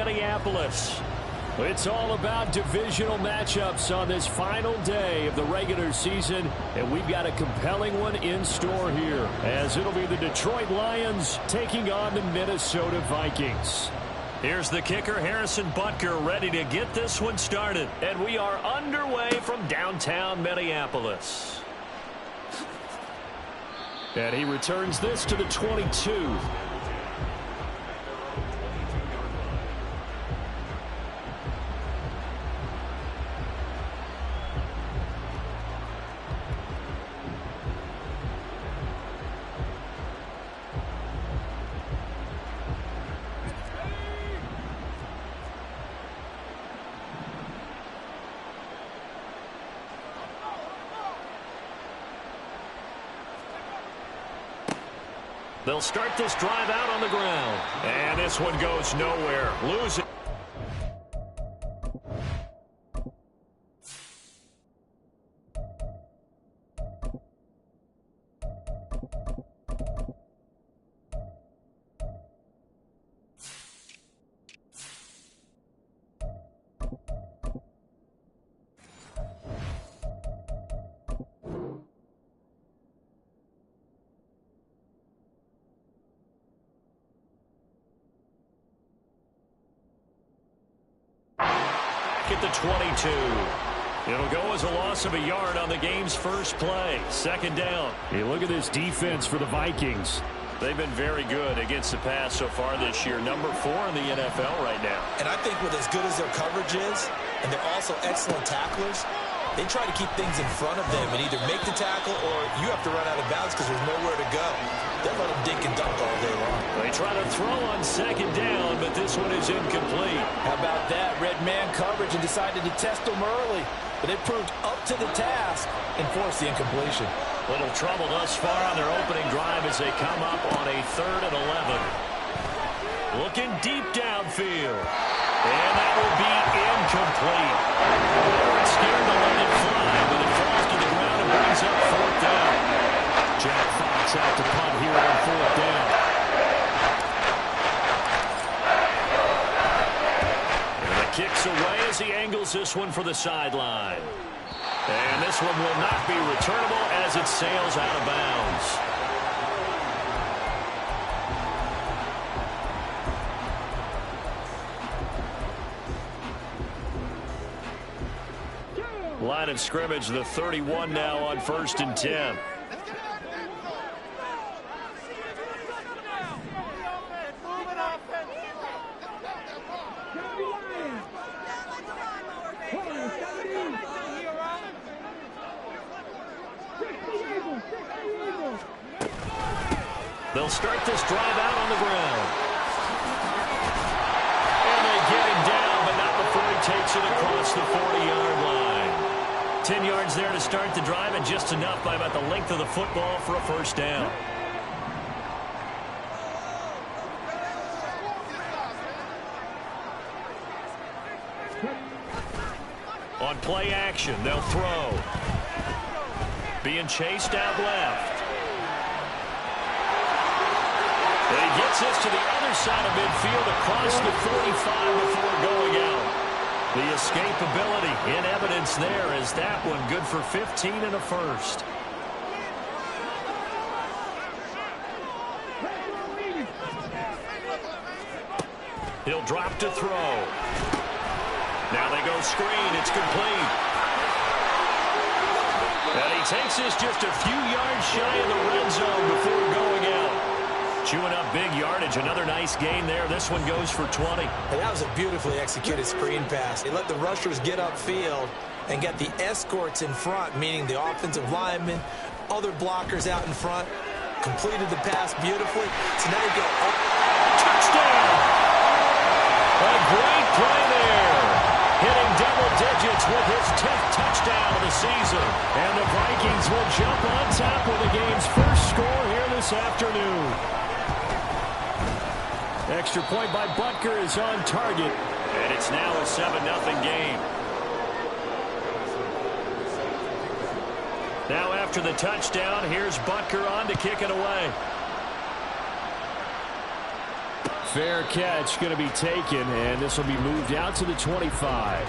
Minneapolis. It's all about divisional matchups on this final day of the regular season, and we've got a compelling one in store here, as it'll be the Detroit Lions taking on the Minnesota Vikings. Here's the kicker, Harrison Butker, ready to get this one started. And we are underway from downtown Minneapolis. And he returns this to the 22. They'll start this drive out on the ground. And this one goes nowhere. Losing. At the 22. It'll go as a loss of a yard on the game's first play. Second down. Hey, look at this defense for the Vikings. They've been very good against the pass so far this year. Number 4 in the NFL right now. And I think with as good as their coverage is, and they're also excellent tacklers, they try to keep things in front of them and either make the tackle or you have to run out of bounds because there's nowhere to go. They'll let them dink and dunk all day long. They try to throw on second down, but this one is incomplete. How about that? Red man coverage and decided to test them early. But it proved up to the task and forced the incompletion. Little trouble thus far on their opening drive as they come up on a 3rd and 11. Looking deep downfield. And that will be incomplete. They were scared to let it fly, but it falls to the ground and brings up 4th down. Jack Fox out to punt here on 4th down. And the kick's away as he angles this one for the sideline. And this one will not be returnable as it sails out of bounds. Line of scrimmage, the 31 now on 1st and 10. They'll start this drive out on the ground. And they get him down, but not before he takes it across the 40-yard line. 10 yards there to start the drive, and just enough by about the length of the football for a first down. On play action, they'll throw. Being chased out left. And he gets this to the other side of midfield across the 45 before going out. The escapability in evidence there as that one good for 15 and a first. He'll drop to throw. Now they go screen. It's complete. And he takes this just a few yards shy of the red zone before going out. Chewing up big yardage. Another nice gain there. This one goes for 20. And that was a beautifully executed screen pass. They let the rushers get upfield and get the escorts in front, meaning the offensive linemen, other blockers out in front. Completed the pass beautifully. So now you go up. Touchdown! A great play there. Hitting double digits with his 10th touchdown of the season. And the Vikings will jump on top with the game's first score here this afternoon. Extra point by Butker is on target. And it's now a 7-0 game. Now after the touchdown, here's Butker on to kick it away. Fair catch going to be taken, and this will be moved out to the 25.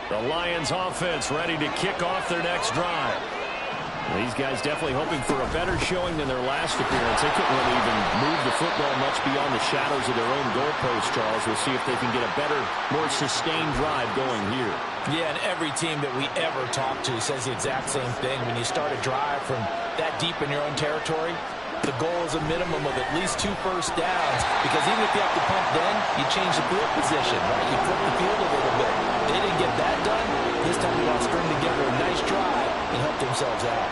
The Lions offense ready to kick off their next drive. These guys definitely hoping for a better showing than their last appearance. They couldn't really even move the football much beyond the shadows of their own goalpost, Charles. We'll see if they can get a better, more sustained drive going here. Yeah, and every team that we ever talk to says the exact same thing. When you start a drive from that deep in your own territory, the goal is a minimum of at least 2 first downs, because even if you have to punt then, you change the field position, right? You flip the field a little bit. They didn't get that done. This time they got to string together a nice drive and help themselves out.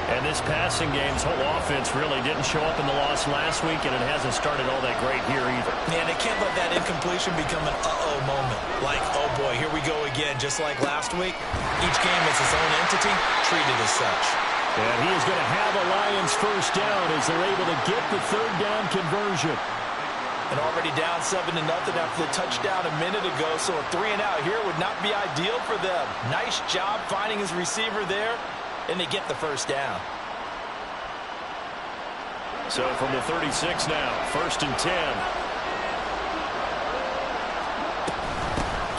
And this passing game's whole offense really didn't show up in the loss last week, and it hasn't started all that great here either. Yeah, they can't let that incompletion become an uh-oh moment. Like, oh boy, here we go again, just like last week. Each game is its own entity, treated as such. And he is going to have a Lions first down as they're able to get the third down conversion. And already down 7-0 after the touchdown a minute ago, so a 3-and-out here would not be ideal for them. Nice job finding his receiver there, and they get the first down. So from the 36 now, 1st and 10.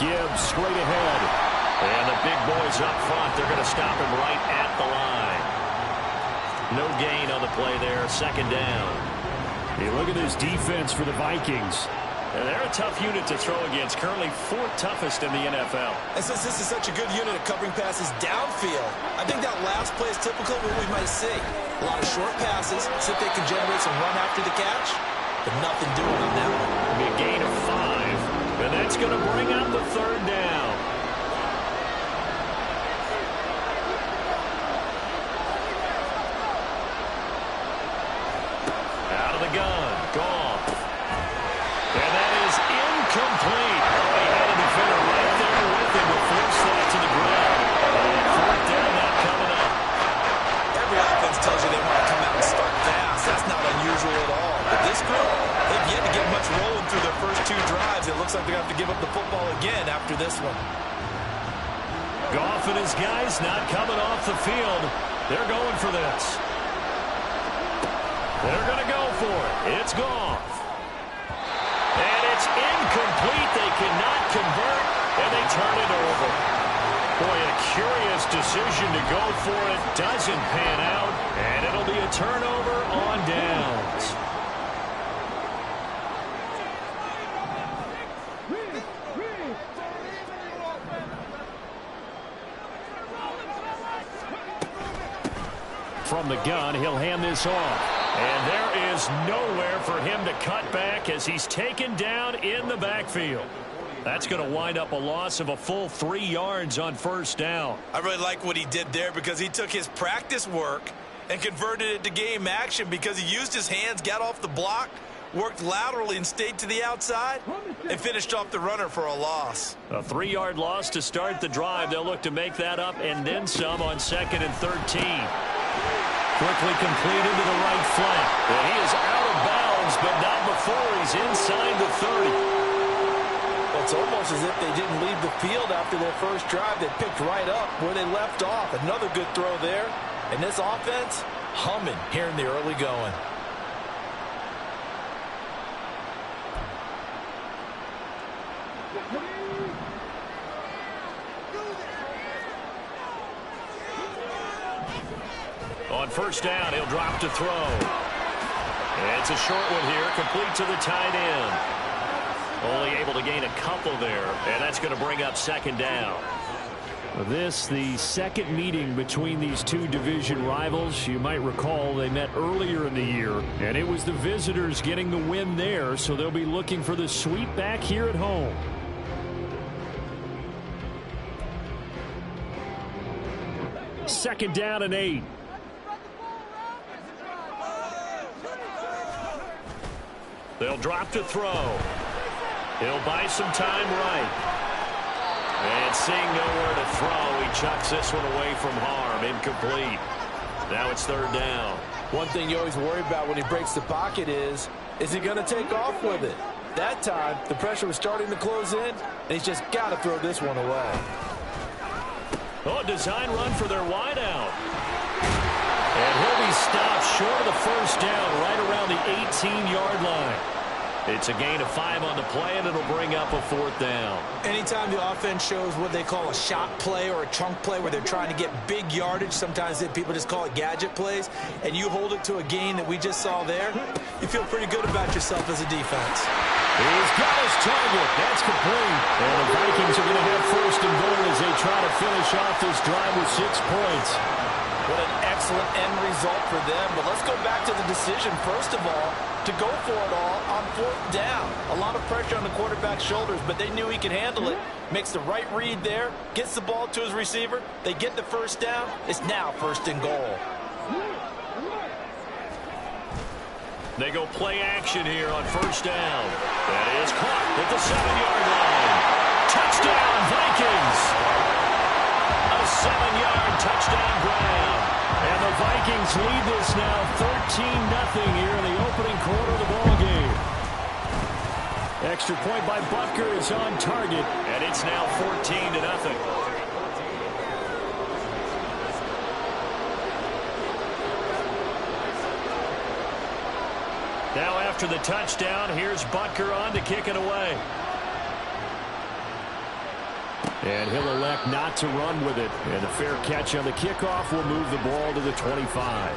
Gibbs straight ahead. And the big boys up front, they're going to stop him right at the line. No gain on the play there, 2nd down. Hey, look at this defense for the Vikings. And they're a tough unit to throw against, currently 4th toughest in the NFL. And since this is such a good unit of covering passes downfield, I think that last play is typical of what we might see. A lot of short passes, see if they can generate some run after the catch, but nothing doing on that one. It'll be a gain of 5, and that's going to bring out the 3rd down. Out of the gun, Goff. And that is incomplete. He had a defender right there with him to force that to the ground. And 4th down now coming up. Every offense tells you they want to come out and start fast. That's not unusual at all. But this group, they've yet to get much rolling through their first 2 drives. It looks like they're going to have to give up the football again after this one. Goff and his guys not coming off the field. They're going for this. They're going to go for it. It's Goff. And it's incomplete. They cannot convert, and they turn it over. Boy, a curious decision to go for it. Doesn't pan out, and it'll be a turnover on downs. From the gun, he'll hand this off. And there is nowhere for him to cut back as he's taken down in the backfield. That's going to wind up a loss of a full 3 yards on 1st down. I really like what he did there because he took his practice work and converted it to game action because he used his hands, got off the block, worked laterally and stayed to the outside, and finished off the runner for a loss. A 3-yard loss to start the drive. They'll look to make that up and then some on 2nd and 13. Quickly completed to the right flank. And he is out of bounds, but not before he's inside the 30. It's almost as if they didn't leave the field after their first drive. They picked right up where they left off. Another good throw there. And this offense, humming here in the early going. On 1st down, he'll drop to throw. It's a short one here, complete to the tight end. Only able to gain a couple there, and that's going to bring up 2nd down. This, the 2nd meeting between these 2 division rivals. You might recall they met earlier in the year, and it was the visitors getting the win there, so they'll be looking for the sweep back here at home. Second down and 8. They'll drop to throw. He'll buy some time right. And seeing nowhere to throw, he chucks this one away from harm. Incomplete. Now it's 3rd down. One thing you always worry about when he breaks the pocket is he going to take off with it? That time, the pressure was starting to close in, and he's just got to throw this one away. Oh, design run for their wideout. And he'll be stopped short of the first down right around the 18-yard line. It's a gain of 5 on the play, and it'll bring up a 4th down. Anytime the offense shows what they call a shot play or a chunk play where they're trying to get big yardage, sometimes people just call it gadget plays, and you hold it to a gain that we just saw there, you feel pretty good about yourself as a defense. He's got his target. That's complete. And the Vikings are going to have 1st and goal as they try to finish off this drive with 6 points. What an excellent end result for them. But let's go back to the decision, first of all, to go for it all on 4th down. A lot of pressure on the quarterback's shoulders, but they knew he could handle it. Makes the right read there, gets the ball to his receiver. They get the 1st down. It's now 1st and goal. They go play action here on 1st down. That is caught at the 7-yard line. Touchdown, Vikings! A 7-yard touchdown grab. And the Vikings lead this now 13-0 here in the opening quarter of the ballgame. Extra point by Butker is on target, and it's now 14-0. Now after the touchdown, here's Butker on to kick it away. And he'll elect not to run with it. And a fair catch on the kickoff will move the ball to the 25.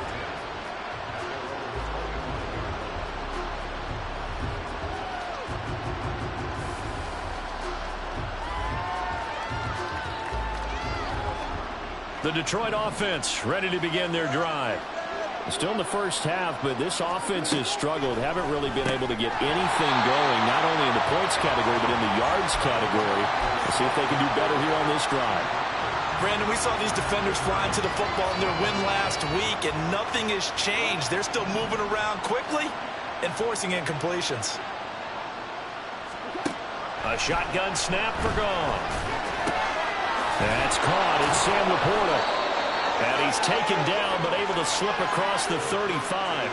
The Detroit offense ready to begin their drive. Still in the first half, but this offense has struggled. Haven't really been able to get anything going, not only in the points category, but in the yards category. Let's see if they can do better here on this drive. Brandon, we saw these defenders flying to the football in their win last week, and nothing has changed. They're still moving around quickly and forcing incompletions. A shotgun snap for gone. That's caught. It's Sam Laporta. And he's taken down, but able to slip across the 35.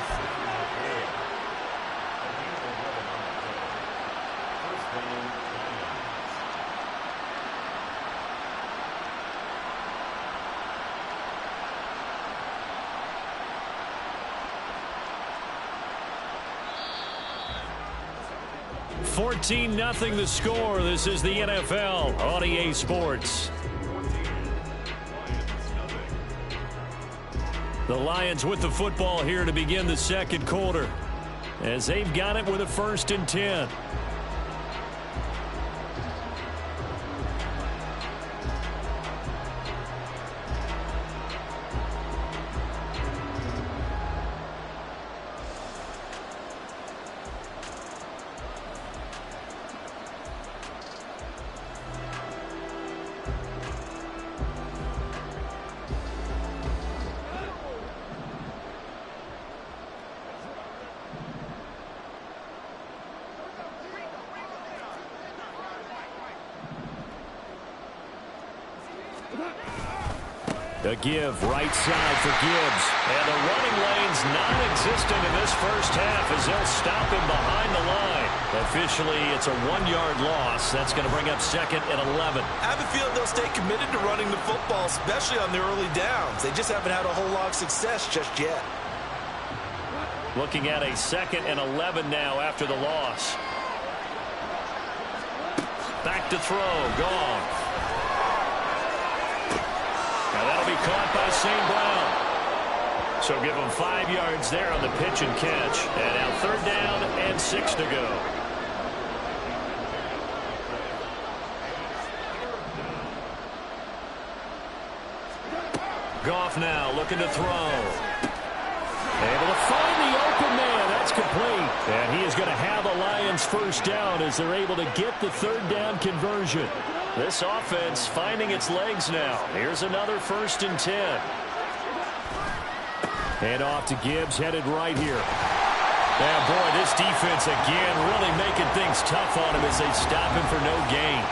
$14-0 the score. This is the NFL on EA Sports. The Lions with the football here to begin the second quarter, as they've got it with a 1st and 10. A give right side for Gibbs. And the running lane's non-existent in this first half as they'll stop him behind the line. Officially, it's a 1-yard loss. That's going to bring up 2nd and 11. I have a feeling they'll stay committed to running the football, especially on the early downs. They just haven't had a whole lot of success just yet. Looking at a 2nd and 11 now after the loss. Back to throw. Gone. Now that'll be caught by St. Brown. So give him 5 yards there on the pitch and catch. And now 3rd down and 6 to go. Goff now looking to throw. Able to find the open man. That's complete. And he is going to have a Lions 1st down as they're able to get the 3rd down conversion. This offense finding its legs now. Here's another 1st and 10. Hand off to Gibbs, headed right here. And boy, this defense again really making things tough on him as they stop him for no gain.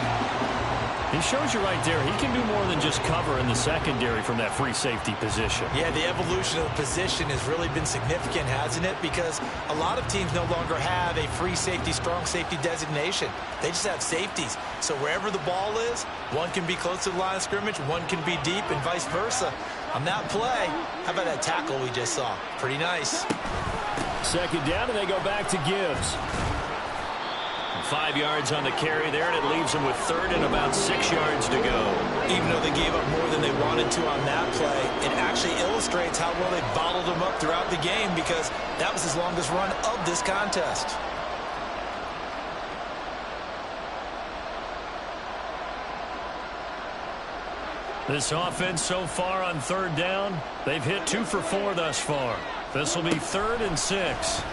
He shows you right there, he can do more than just cover in the secondary from that free safety position. Yeah, the evolution of the position has really been significant, hasn't it? Because a lot of teams no longer have a free safety, strong safety designation. They just have safeties. So wherever the ball is, one can be close to the line of scrimmage, one can be deep, and vice versa. On that play, how about that tackle we just saw? Pretty nice. Second down, and they go back to Gibbs. 5 yards on the carry there, and it leaves them with third and about 6 yards to go. Even though they gave up more than they wanted to on that play, it actually illustrates how well they bottled them up throughout the game, because that was his longest run of this contest. This offense so far on third down, they've hit 2 for 4 thus far. This will be 3rd and 6.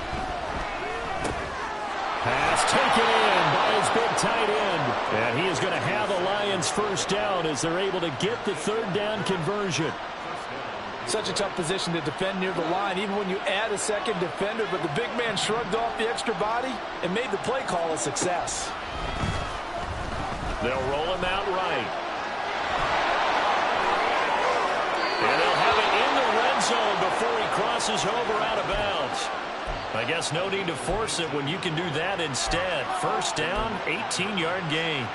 Pass taken in by his big tight end. And he is going to have the Lions first down as they're able to get the third down conversion. Such a tough position to defend near the line, even when you add a second defender, but the big man shrugged off the extra body and made the play call a success. They'll roll him out right. And they'll have it in the red zone before he crosses over out of bounds. I guess no need to force it when you can do that instead. First down, 18-yard gain.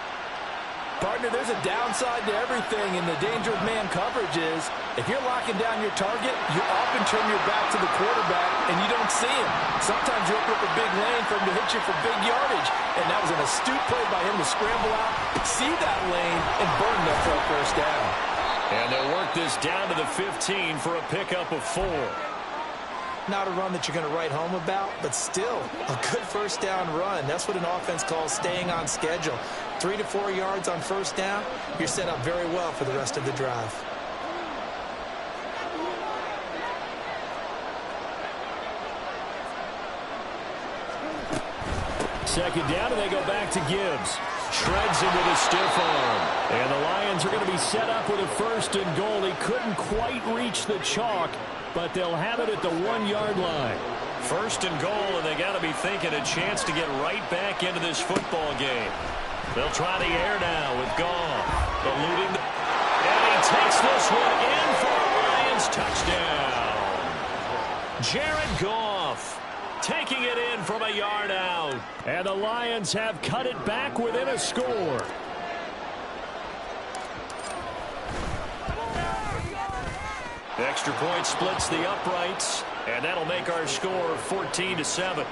Partner, there's a downside to everything, and the danger of man coverage is if you're locking down your target, you often turn your back to the quarterback and you don't see him. Sometimes you open up a big lane for him to hit you for big yardage, and that was an astute play by him to scramble out, see that lane, and burn that for a first down. And they'll work this down to the 15 for a pickup of 4. Not a run that you're going to write home about, but still a good first down run. That's what an offense calls staying on schedule. 3 to 4 yards on first down, you're set up very well for the rest of the drive. Second down, and they go back to Gibbs. Shreds him with a stiff arm. And the Lions are going to be set up with a 1st and goal. He couldn't quite reach the chalk, but they'll have it at the 1-yard line. 1st and goal, and they got to be thinking a chance to get right back into this football game. They'll try the air now with Goff. Eluding the... And he takes this one in for a Lions touchdown. Jared Goff taking it in from a yard out. And the Lions have cut it back within a score. The extra point splits the uprights, and that'll make our score 14-7.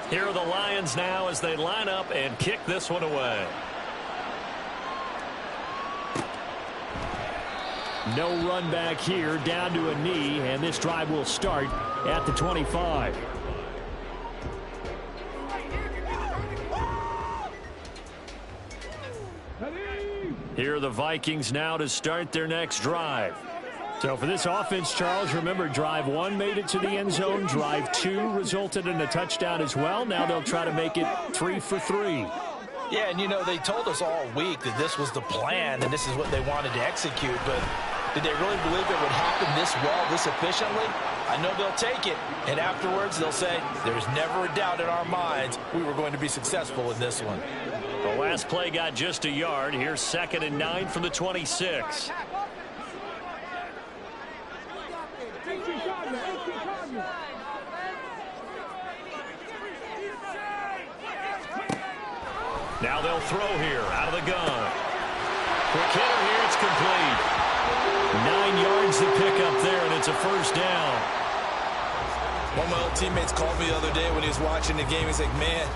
Here are the Lions now as they line up and kick this one away. No run back here, down to a knee, and this drive will start at the 25. Here are the Vikings now to start their next drive. So for this offense, Charles, remember drive 1 made it to the end zone. Drive 2 resulted in a touchdown as well. Now they'll try to make it 3 for 3. Yeah, and you know, they told us all week that this was the plan and this is what they wanted to execute, but did they really believe it would happen this well, this efficiently? I know they'll take it, and afterwards they'll say, there's never a doubt in our minds we were going to be successful in this one. The last play got just a yard. Here's 2nd and 9 from the 26. Now they'll throw here out of the gun. Quick hitter here, it's complete. 9 yards to pick up there, and it's a first down. One of my old teammates called me the other day when he was watching the game. He's like, man,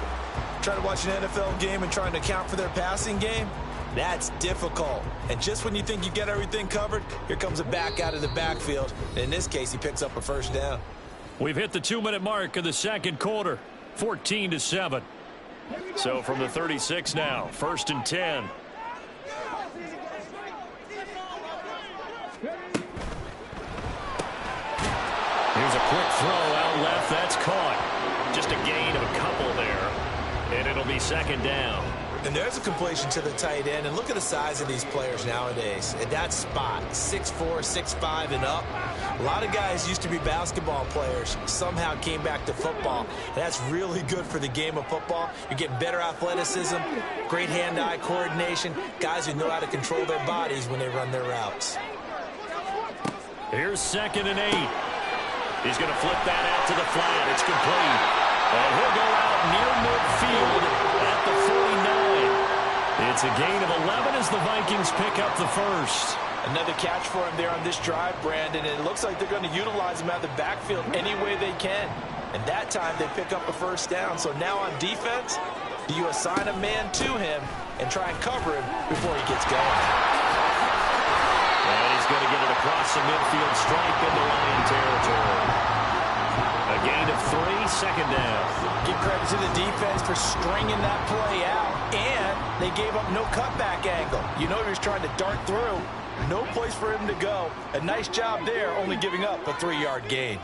trying to watch an NFL game and trying to account for their passing game, that's difficult. And just when you think you get everything covered, here comes a back out of the backfield. And in this case, he picks up a first down. We've hit the 2-minute mark of the second quarter, 14-7. So from the 36 now, 1st and 10. Here's a quick throw out left. That's caught. Just a gain of a couple there. And it'll be 2nd down. And there's a completion to the tight end. And look at the size of these players nowadays. At that spot, 6'4", 6'5", and up. A lot of guys used to be basketball players, somehow came back to football. And that's really good for the game of football. You're getting better athleticism, great hand-eye coordination, guys who know how to control their bodies when they run their routes. Here's 2nd and 8. He's going to flip that out to the flat. It's complete. And he'll go out near midfield at the 49. It's a gain of 11 as the Vikings pick up the first. Another catch for him there on this drive, Brandon. And it looks like they're going to utilize him out of the backfield any way they can. And that time they pick up a first down. So now on defense, do you assign a man to him and try and cover him before he gets going? And he's going to get it across the midfield stripe into Lion territory. A gain of 3, 2nd down. Give credit to the defense for stringing that play out. And they gave up no cutback angle. You know he was trying to dart through. No place for him to go. A nice job there, only giving up a 3-yard gain.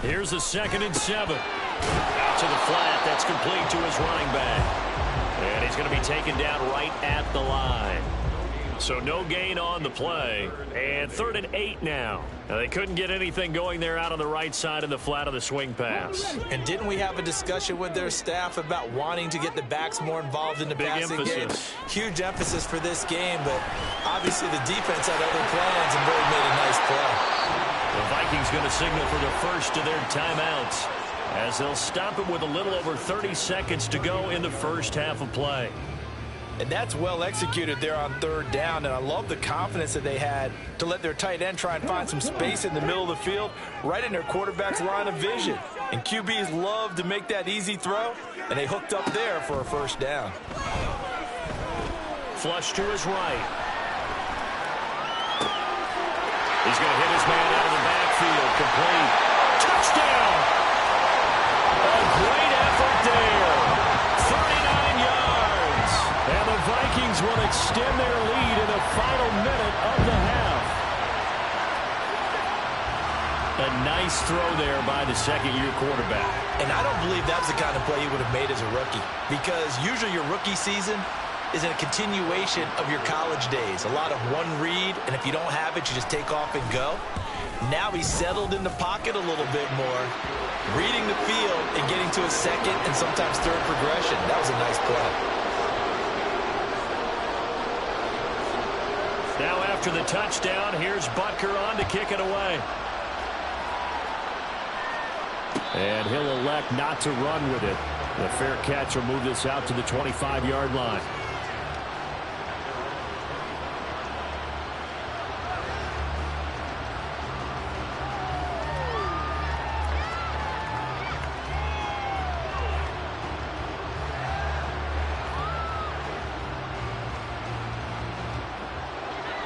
Here's a 2nd and 7. Out to the flat. That's complete to his running back. And he's going to be taken down right at the line. So no gain on the play. And 3rd and 8 now. Now they couldn't get anything going there out on the right side of the flat of the swing pass. And didn't we have a discussion with their staff about wanting to get the backs more involved in the passing game? Huge emphasis for this game, but obviously the defense had other plans and really made a nice play. The Vikings going to signal for the first of their timeouts as they'll stop it with a little over 30 seconds to go in the first half of play. And that's well executed there on 3rd down. And I love the confidence that they had to let their tight end try and find some space in the middle of the field, right in their quarterback's line of vision. And QBs love to make that easy throw, and they hooked up there for a first down. Flush to his right. He's going to hit his man out of the backfield. Complete. Touchdown! A great effort there. 39 yards. And the Vikings will extend their lead in the final minute of the half. A nice throw there by the second-year quarterback. And I don't believe that was the kind of play he would have made as a rookie, because usually your rookie season is a continuation of your college days. A lot of one read, and if you don't have it, you just take off and go. Now he's settled in the pocket a little bit more, reading the field and getting to a second and sometimes third progression. That was a nice play. Now after the touchdown, here's Butker on to kick it away. And he'll elect not to run with it. The fair catch will move this out to the 25-yard line.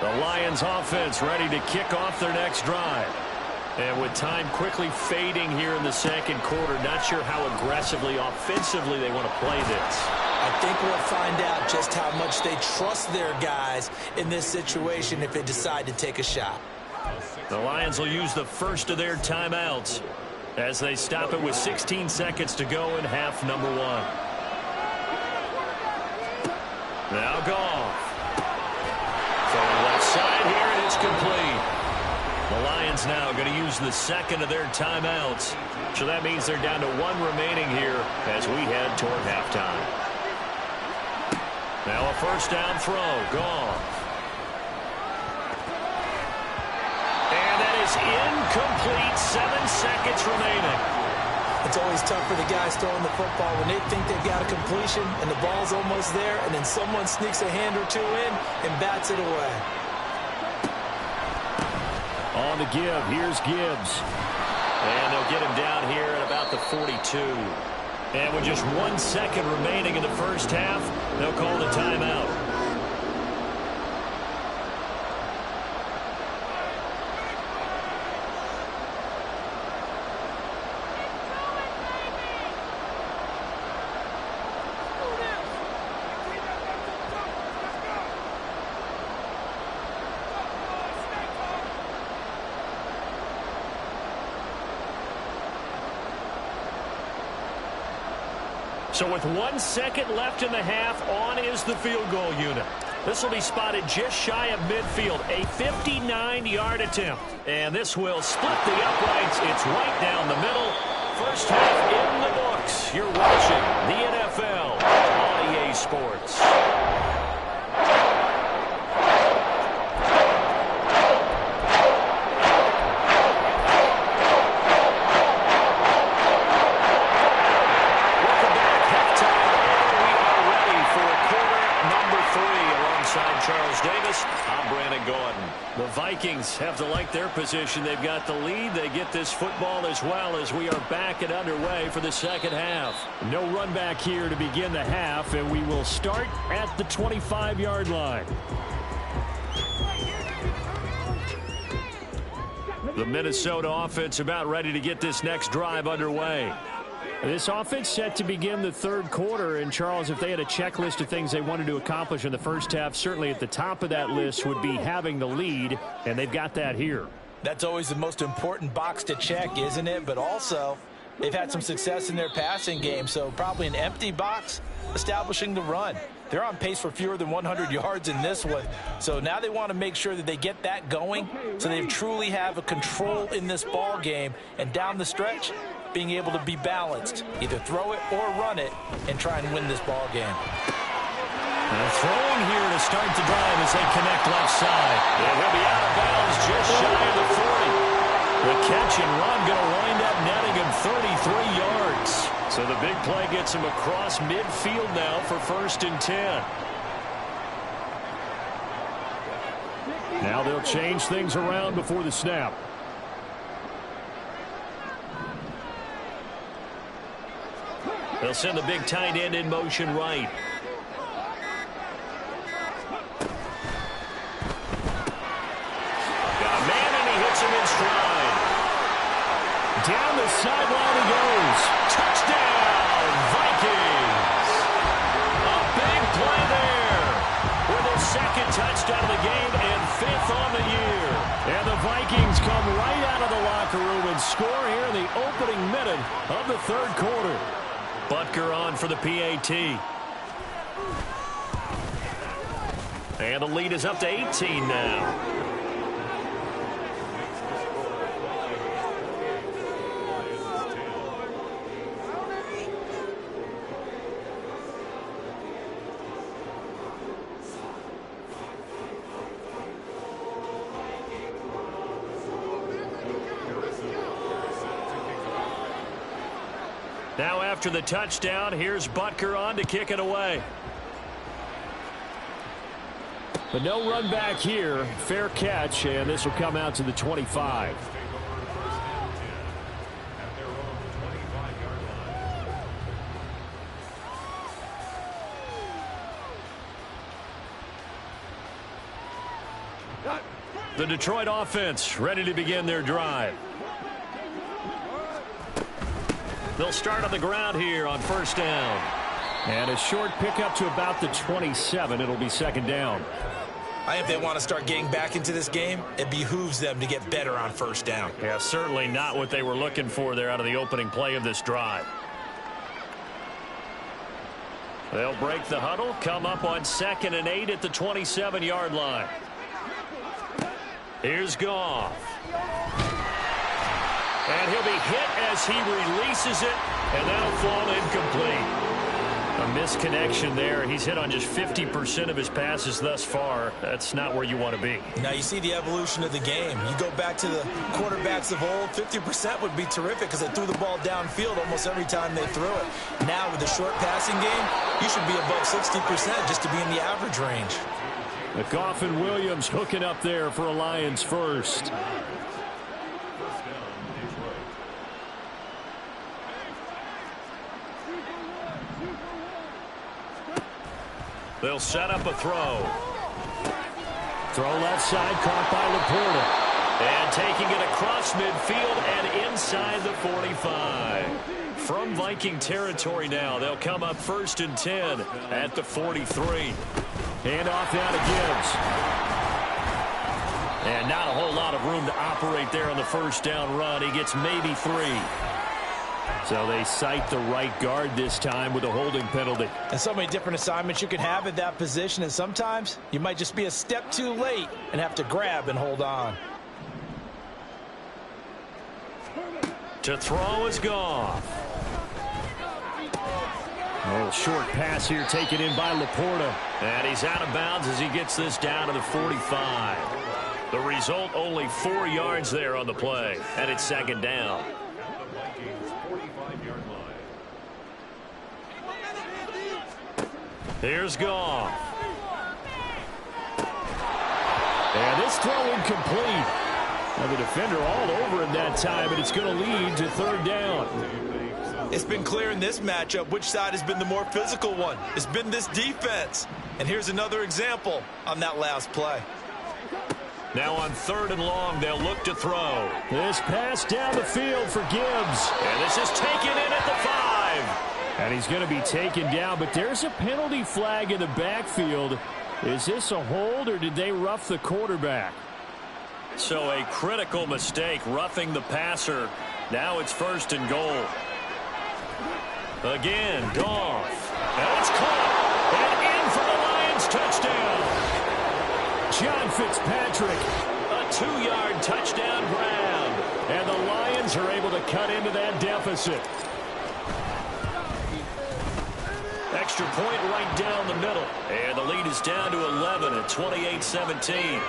The Lions offense ready to kick off their next drive. And with time quickly fading here in the second quarter, not sure how aggressively, offensively they want to play this. I think we'll find out just how much they trust their guys in this situation if they decide to take a shot. The Lions will use the first of their timeouts as they stop it with 16 seconds to go in half number 1. Now Goff. Throwing left side here, and it's complete. The Lions now going to use the second of their timeouts. So that means they're down to 1 remaining here as we head toward halftime. Now a first down throw. Goff. And that is incomplete. 7 seconds remaining. It's always tough for the guys throwing the football when they think they've got a completion and the ball's almost there, and then someone sneaks a hand or two in and bats it away. On the give, here's Gibbs. And they'll get him down here at about the 42. And with just 1 second remaining in the first half, they'll call the timeout. So with 1 second left in the half, on is the field goal unit. This will be spotted just shy of midfield, a 59-yard attempt. And this will split the uprights. It's right down the middle. First half in the books. You're watching the NFL on EA Sports. The Vikings have to like their position. They've got the lead. They get this football as well as we are back and underway for the second half. No run back here to begin the half, and we will start at the 25-yard line. The Minnesota offense about ready to get this next drive underway. This offense set to begin the third quarter, and Charles, if they had a checklist of things they wanted to accomplish in the first half, certainly at the top of that list would be having the lead, and they've got that here. That's always the most important box to check, isn't it? But also, they've had some success in their passing game, so probably an empty box establishing the run. They're on pace for fewer than 100 yards in this one, so now they want to make sure that they get that going so they truly have a control in this ball game, and down the stretch, being able to be balanced, either throw it or run it, and try and win this ball game. And throwing here to start the drive as they connect left side. And he'll be out of bounds just shy of the 40. The catch and run going to wind up netting him 33 yards. So the big play gets him across midfield now for 1st and 10. Now they'll change things around before the snap. They'll send the big tight end in motion right. Got a man, and he hits him in stride. Down the sideline he goes. Touchdown, Vikings. A big play there with his 2nd touchdown of the game and 5th on the year. And the Vikings come right out of the locker room and score here in the opening minute of the third quarter. Butker on for the PAT. And the lead is up to 18 now. Now after the touchdown, here's Butker on to kick it away. But no run back here. Fair catch, and this will come out to the 25. The Detroit offense ready to begin their drive. They'll start on the ground here on 1st down. And a short pickup to about the 27. It'll be 2nd down. I think if they want to start getting back into this game, it behooves them to get better on 1st down. Yeah, certainly not what they were looking for there out of the opening play of this drive. They'll break the huddle, come up on 2nd and 8 at the 27-yard line. Here's Goff. And he'll be hit as he releases it, and that'll fall incomplete. A misconnection there. He's hit on just 50% of his passes thus far. That's not where you want to be. Now you see the evolution of the game. You go back to the quarterbacks of old, 50% would be terrific because they threw the ball downfield almost every time they threw it. Now with the short passing game, you should be above 60% just to be in the average range. Goff and Williams hooking up there for a Lions first. They'll set up a throw. Throw left side, caught by Laporta. And taking it across midfield and inside the 45. From Viking territory now, they'll come up 1st and 10 at the 43. And off down to Gibbs. And not a whole lot of room to operate there on the 1st down run. He gets maybe 3. So they cite the right guard this time with a holding penalty. And so many different assignments you can have at that position, and sometimes you might just be a step too late and have to grab and hold on. To throw is Goff. A little short pass here taken in by Laporta. And he's out of bounds as he gets this down to the 45. The result, only 4 yards there on the play. And it's second down. Here's Goff. And this throw incomplete. Now the defender all over him that time, and it's going to lead to third down. It's been clear in this matchup which side has been the more physical one. It's been this defense. And here's another example on that last play. Now on 3rd and long, they'll look to throw. This pass down the field for Gibbs. And this is taken in at the 5. And he's going to be taken down, but there's a penalty flag in the backfield. Is this a hold, or did they rough the quarterback? So a critical mistake, roughing the passer. Now it's 1st and goal. Again, Goff. And it's caught. And in for the Lions touchdown. John Fitzpatrick. A 2-yard touchdown grab. And the Lions are able to cut into that deficit. Extra point right down the middle. And the lead is down to 11 at 28-17.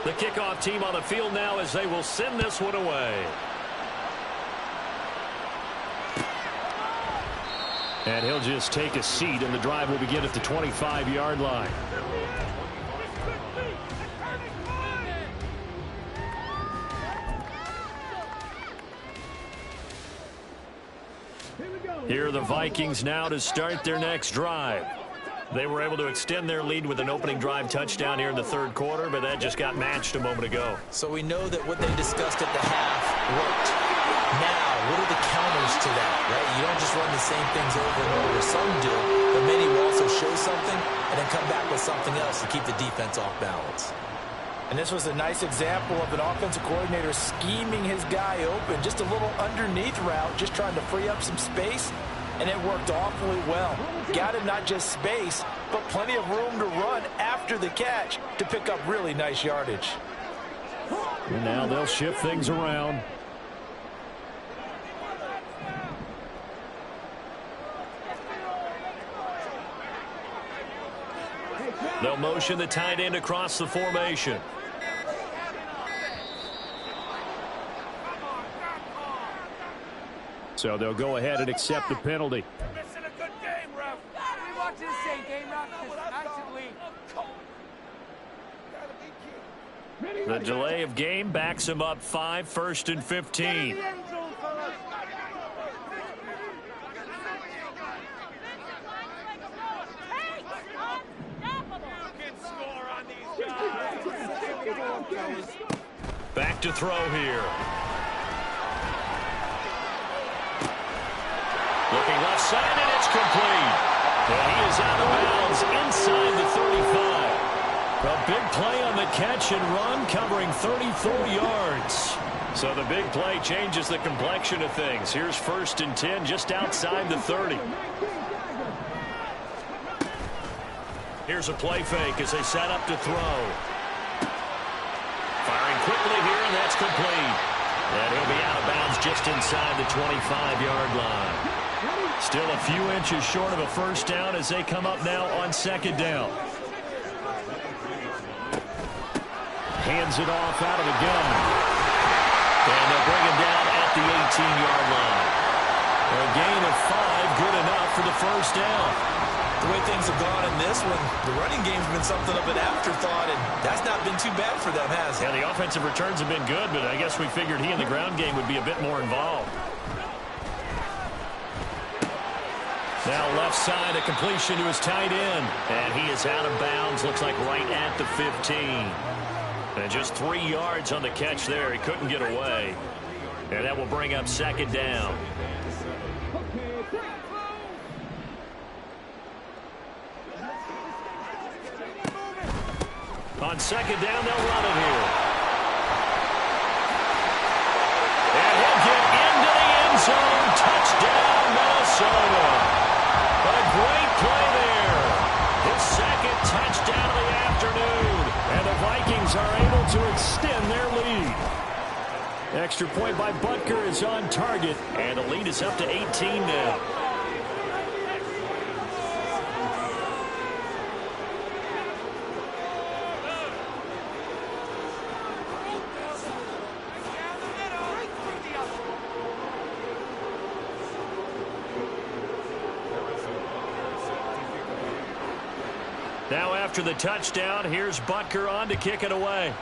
The kickoff team on the field now as they will send this one away. And he'll just take a seat, and the drive will begin at the 25-yard line. Here are the Vikings now to start their next drive. They were able to extend their lead with an opening drive touchdown here in the 3rd quarter, but that just got matched a moment ago. So we know that what they discussed at the half worked. Now, what are the counters to that, right? You don't just run the same things over and over. Some do, but many will also show something and then come back with something else to keep the defense off balance. And this was a nice example of an offensive coordinator scheming his guy open. Just a little underneath route, just trying to free up some space. And it worked awfully well. Got him not just space, but plenty of room to run after the catch to pick up really nice yardage. And now they'll shift things around. They'll motion the tight end across the formation. So they'll go ahead and accept the penalty. Missing a good game, ref. We watch this same game, ref. The delay of game backs him up 5, 1st and 15. Back to throw here. Looking left side, and it's complete. And he is out of bounds inside the 35. A big play on the catch and run, covering 34 yards. So the big play changes the complexion of things. Here's 1st and 10 just outside the 30. Here's a play fake as they set up to throw. Firing quickly here, and that's complete. And he'll be out of bounds just inside the 25-yard line. Still a few inches short of a 1st down as they come up now on 2nd down. Hands it off out of the gun. And they'll bring him down at the 18-yard line. A gain of 5, good enough for the 1st down. The way things have gone in this one, the running game's been something of an afterthought, and that's not been too bad for them, has it? Yeah, the offensive returns have been good, but I guess we figured he in the ground game would be a bit more involved. Now left side, a completion to his tight end. And he is out of bounds, looks like right at the 15. And just 3 yards on the catch there. He couldn't get away. And that will bring up 2nd down. On 2nd down, they'll run it here. zone. Touchdown, Minnesota. A great play there. His second touchdown of the afternoon. And the Vikings are able to extend their lead. Extra point by Butker is on target. And the lead is up to 18 now. Now after the touchdown, here's Butker on to kick it away.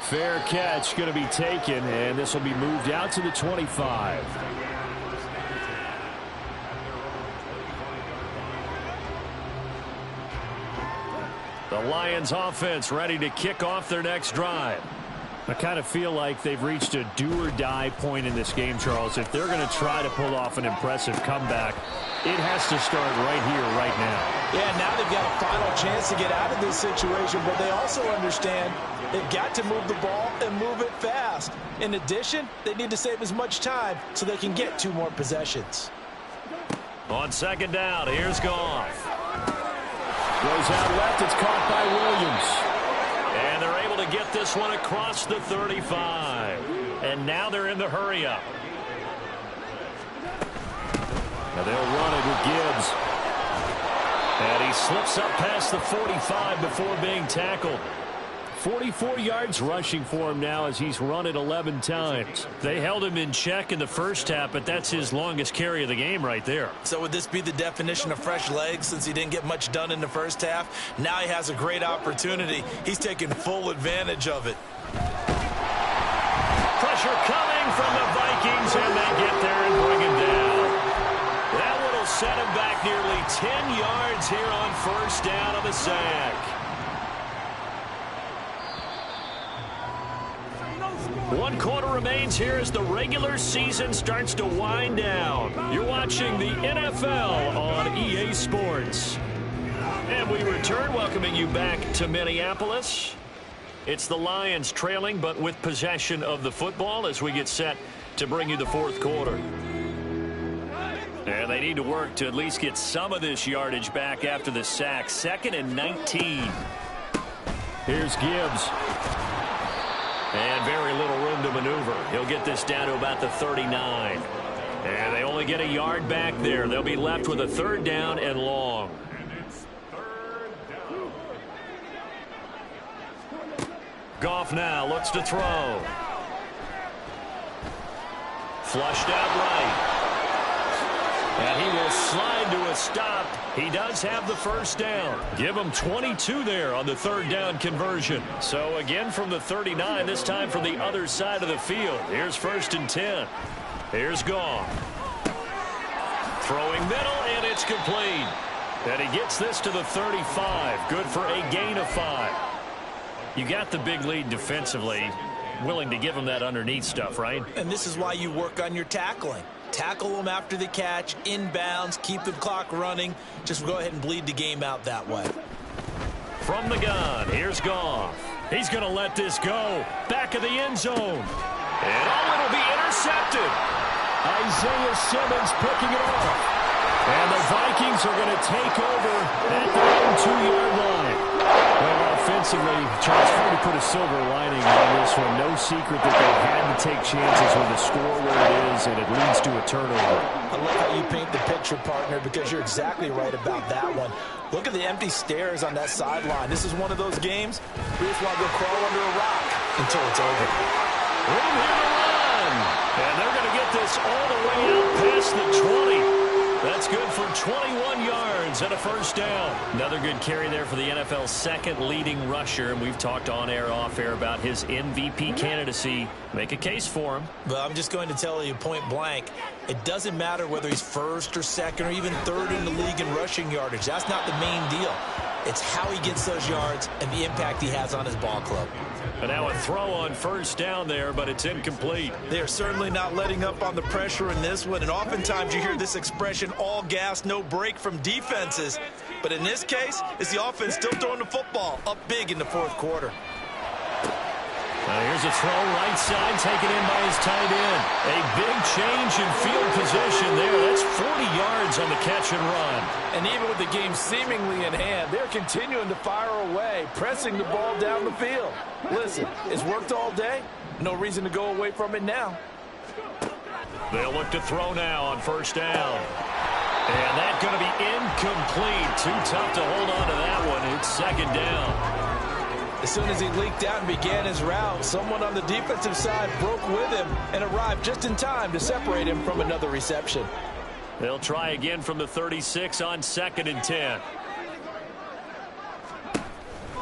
Fair catch going to be taken, and this will be moved out to the 25. The Lions offense ready to kick off their next drive. I kind of feel like they've reached a do-or-die point in this game, Charles. If they're going to try to pull off an impressive comeback, it has to start right here, right now. Yeah, now they've got a final chance to get out of this situation, but they also understand they've got to move the ball and move it fast. In addition, they need to save as much time so they can get 2 more possessions. On second down, here's Goff. Goes out left, it's caught by Williams. And they're able to get this one across the 35. And now they're in the hurry-up. Now they'll run it with Gibbs. And he slips up past the 45 before being tackled. 44 yards rushing for him now as he's run it 11 times. They held him in check in the first half, but that's his longest carry of the game right there. So would this be the definition of fresh legs since he didn't get much done in the first half? Now he has a great opportunity. He's taking full advantage of it. Pressure coming from the Vikings, and they get there and bring him down. That one will set him back nearly 10 yards here on first down of the sack. 1 quarter remains here as the regular season starts to wind down. You're watching the NFL on EA Sports. And we return, welcoming you back to Minneapolis. It's the Lions trailing, but with possession of the football as we get set to bring you the 4th quarter. And they need to work to at least get some of this yardage back after the sack. 2nd and 19. Here's Gibbs. And very little room to maneuver. He'll get this down to about the 39. And they only get a yard back there. They'll be left with a 3rd down and long. Goff now looks to throw. Flushed out right. And he will slide to a stop. He does have the 1st down. Give him 22 there on the 3rd down conversion. So again from the 39, this time from the other side of the field. Here's 1st and 10. Here's Goff. Throwing middle, and it's complete. And he gets this to the 35. Good for a gain of 5. You got the big lead defensively. Willing to give him that underneath stuff, right? And this is why you work on your tackling. Tackle them after the catch, inbounds, keep the clock running. Just go ahead and bleed the game out that way. From the gun, here's Goff. He's going to let this go. Back of the end zone. And it'll be intercepted. Isaiah Simmons picking it off. And the Vikings are going to take over at their own 2-yard line. Well, offensively, Charles, hard to put a silver lining on this one. No secret that they had to take chances with the score where it is, and it leads to a turnover. I love how you paint the picture, partner, because you're exactly right about that one. Look at the empty stairs on that sideline. This is one of those games where you just want to go crawl under a rock until it's over. Room here to run. And they're going to get this all the way out past the 20. That's good for 21 yards and a 1st down. Another good carry there for the NFL's 2nd leading rusher. And we've talked on air, off air about his MVP candidacy. Make a case for him. But I'm just going to tell you point blank, it doesn't matter whether he's 1st or 2nd or even 3rd in the league in rushing yardage. That's not the main deal. It's how he gets those yards and the impact he has on his ball club. And now a throw on 1st down there, but it's incomplete. They are certainly not letting up on the pressure in this one. And oftentimes you hear this expression, all gas, no break from defenses. But in this case, it's the offense still throwing the football up big in the 4th quarter. Here's a throw right side, taken in by his tight end. A big change in field position there. That's 40 yards on the catch and run. And even with the game seemingly in hand, they're continuing to fire away, pressing the ball down the field. Listen, it's worked all day. No reason to go away from it now. They'll look to throw now on first down. And that's going to be incomplete. Too tough to hold on to that one. It's second down. As soon as he leaked out and began his route, someone on the defensive side broke with him and arrived just in time to separate him from another reception. They'll try again from the 36 on 2nd and 10.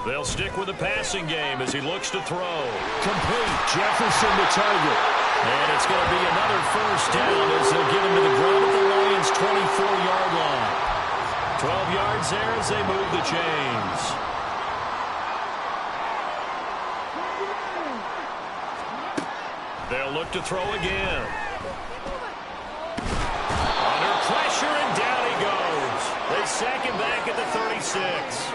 They'll stick with the passing game as he looks to throw. Complete. Jefferson the target. And it's going to be another first down as they'll get him to the ground at the Lions' 24-yard line. 12 yards there as they move the chains. They'll look to throw again. Under pressure, and down he goes. They sack him back at the 36.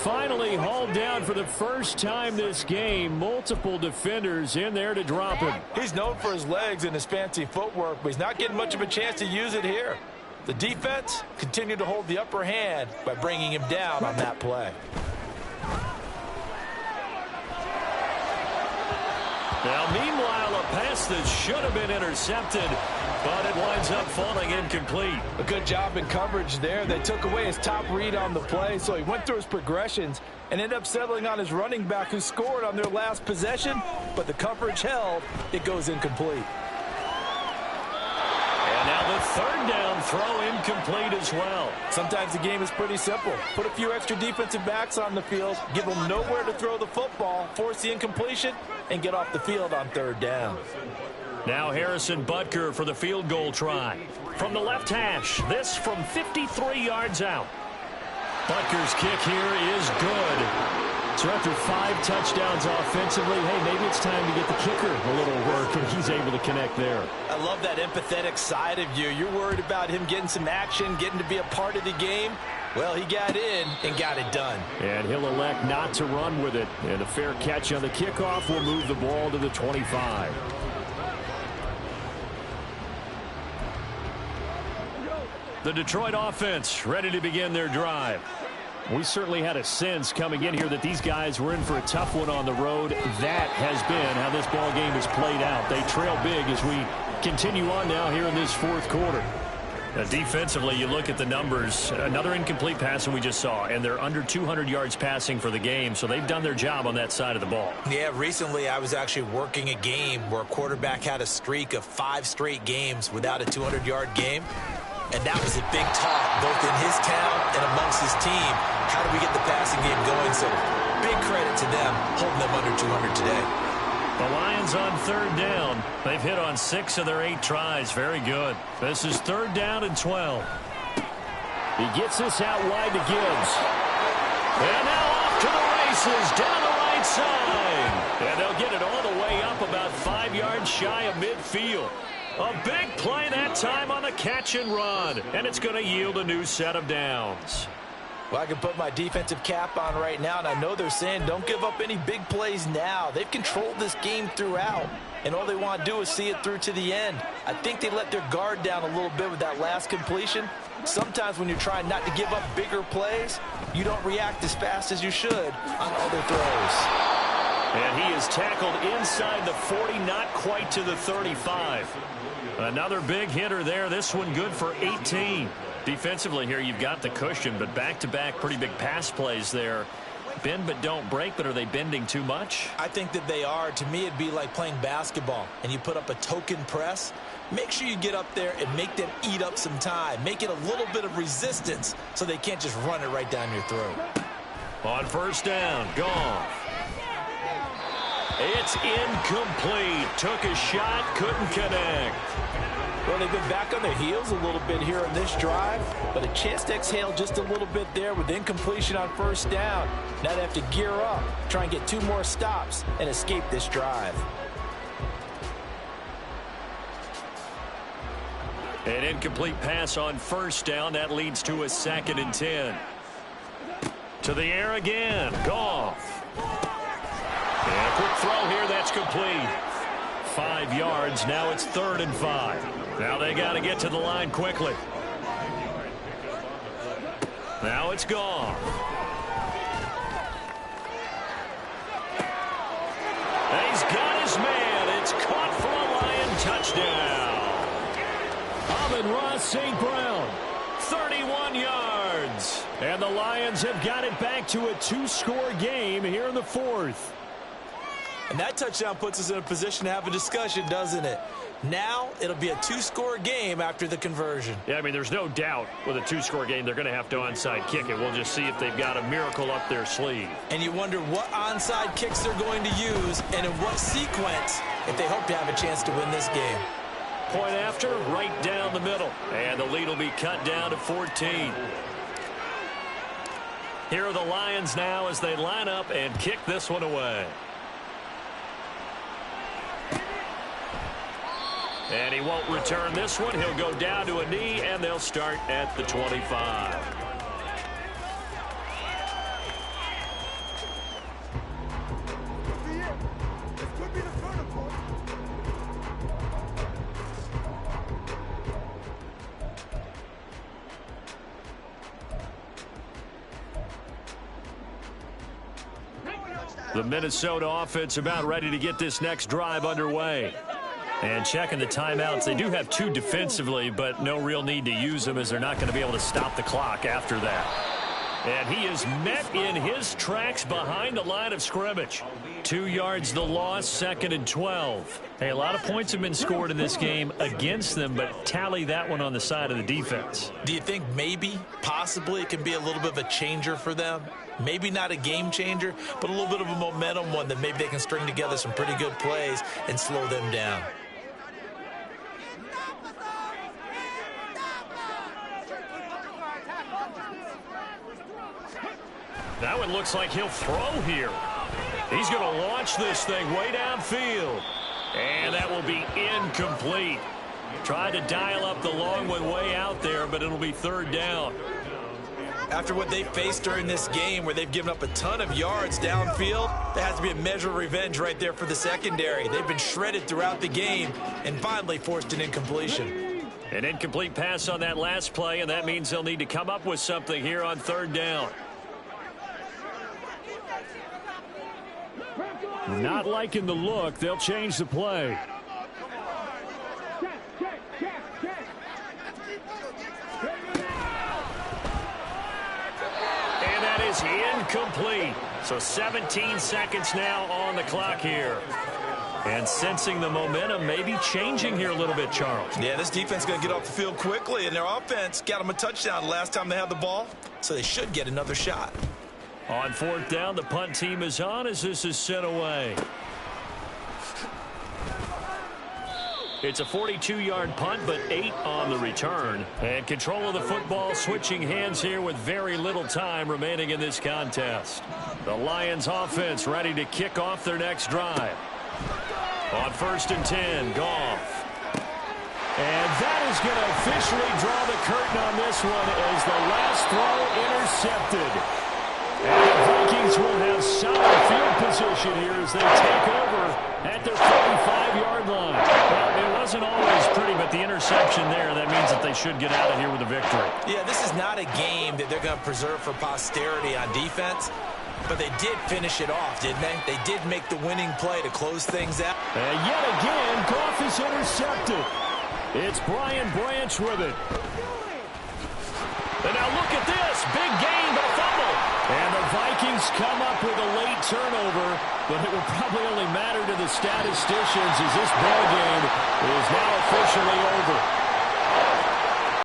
Finally hauled down for the first time this game. Multiple defenders in there to drop him. He's known for his legs and his fancy footwork, but he's not getting much of a chance to use it here. The defense continued to hold the upper hand by bringing him down on that play. Now, meanwhile, a pass that should have been intercepted, but it winds up falling incomplete. A good job in coverage there. They took away his top read on the play, so he went through his progressions and ended up settling on his running back who scored on their last possession, but the coverage held. It goes incomplete. And now the third down throw incomplete as well. Sometimes the game is pretty simple. Put a few extra defensive backs on the field, give them nowhere to throw the football, force the incompletion, and get off the field on third down. Now Harrison Butker for the field goal try. From the left hash, this from 53 yards out. Butker's kick here is good. So after 5 touchdowns offensively, hey, maybe it's time to get the kicker a little work, and he's able to connect there. I love that empathetic side of you. You're worried about him getting some action, getting to be a part of the game. Well, he got in and got it done. And he'll elect not to run with it. And a fair catch on the kickoff will move the ball to the 25. The Detroit offense ready to begin their drive. We certainly had a sense coming in here that these guys were in for a tough one on the road. That has been how this ball game has played out. They trail big as we continue on now here in this fourth quarter. Defensively, you look at the numbers. Another incomplete pass that we just saw, and they're under 200 yards passing for the game, so they've done their job on that side of the ball. Yeah, recently I was actually working a game where a quarterback had a streak of 5 straight games without a 200-yard game. And that was a big talk, both in his town and amongst his team. How do we get the passing game going? So big credit to them holding them under 200 today. The Lions on third down. They've hit on 6 of their 8 tries. Very good. This is third down and 12. He gets this out wide to Gibbs. And now off to the races down the right side. And they'll get it all the way up about 5 yards shy of midfield. A big play that time on the catch and run. And it's going to yield a new set of downs. Well, I can put my defensive cap on right now, and I know they're saying don't give up any big plays now. They've controlled this game throughout, and all they want to do is see it through to the end. I think they let their guard down a little bit with that last completion. Sometimes when you're trying not to give up bigger plays, you don't react as fast as you should on other throws. And he is tackled inside the 40, not quite to the 35. Another big hitter there. This one good for 18. Defensively here, you've got the cushion, but back-to-back pretty big pass plays there. Bend but don't break, but are they bending too much? I think that they are. To me, it'd be like playing basketball, and you put up a token press. Make sure you get up there and make them eat up some time. Make it a little bit of resistance so they can't just run it right down your throat. On first down, gone. It's incomplete. Took a shot, couldn't connect. Well, they've been back on their heels a little bit here on this drive, but a chance to exhale just a little bit there with incompletion on first down. Now they have to gear up, try and get 2 more stops, and escape this drive. An incomplete pass on first down. That leads to a 2nd and 10. To the air again. Goff. And a quick throw here, that's complete. 5 yards, now it's 3rd and 5. Now they got to get to the line quickly. Now it's gone. And he's got his man. It's caught for a Lion touchdown. Amon-Ra St. Brown, 31 yards. And the Lions have got it back to a 2-score game here in the 4th. And that touchdown puts us in a position to have a discussion, doesn't it? Now it'll be a 2-score game after the conversion. Yeah, I mean, there's no doubt with a 2-score game they're going to have to onside kick it. We'll just see if they've got a miracle up their sleeve. And you wonder what onside kicks they're going to use and in what sequence if they hope to have a chance to win this game. Point after, right down the middle. And the lead will be cut down to 14. Here are the Lions now as they line up and kick this one away. And he won't return this one. He'll go down to a knee, and they'll start at the 25. The Minnesota offense about ready to get this next drive underway. And checking the timeouts, they do have 2 defensively, but no real need to use them as they're not going to be able to stop the clock after that. And he is met in his tracks behind the line of scrimmage. 2 yards the loss, 2nd and 12. Hey, a lot of points have been scored in this game against them, but tally that one on the side of the defense. Do you think maybe, possibly, it can be a little bit of a changer for them? Maybe not a game changer, but a little bit of a momentum one that maybe they can string together some pretty good plays and slow them down. That one looks like he'll throw here. He's going to launch this thing way downfield. And that will be incomplete. Tried to dial up the long one way out there, but it'll be 3rd down. After what they faced during this game where they've given up a ton of yards downfield, there has to be a measure of revenge right there for the secondary. They've been shredded throughout the game and finally forced an incompletion. An incomplete pass on that last play, and that means they'll need to come up with something here on 3rd down. Not liking the look. They'll change the play. And that is incomplete. So 17 seconds now on the clock here. And sensing the momentum maybe changing here a little bit, Charles. Yeah, this defense is going to get off the field quickly, and their offense got them a touchdown last time they had the ball, so they should get another shot. On 4th down, the punt team is on as this is sent away. It's a 42-yard punt, but 8 on the return. And control of the football switching hands here with very little time remaining in this contest. The Lions offense ready to kick off their next drive. On 1st and 10, Goff. And that is going to officially draw the curtain on this one as the last throw intercepted. And the Vikings will have solid field position here as they take over at their 45-yard line. Well, it wasn't always pretty, but the interception there, that means that they should get out of here with a victory. Yeah, this is not a game that they're going to preserve for posterity on defense, but they did finish it off, didn't they? They did make the winning play to close things out. And yet again, Goff is intercepted. It's Brian Branch with it. And now look at this. Big gain, but a fumble. And the Vikings come up with a late turnover, but it will probably only matter to the statisticians as this ball game is now officially over.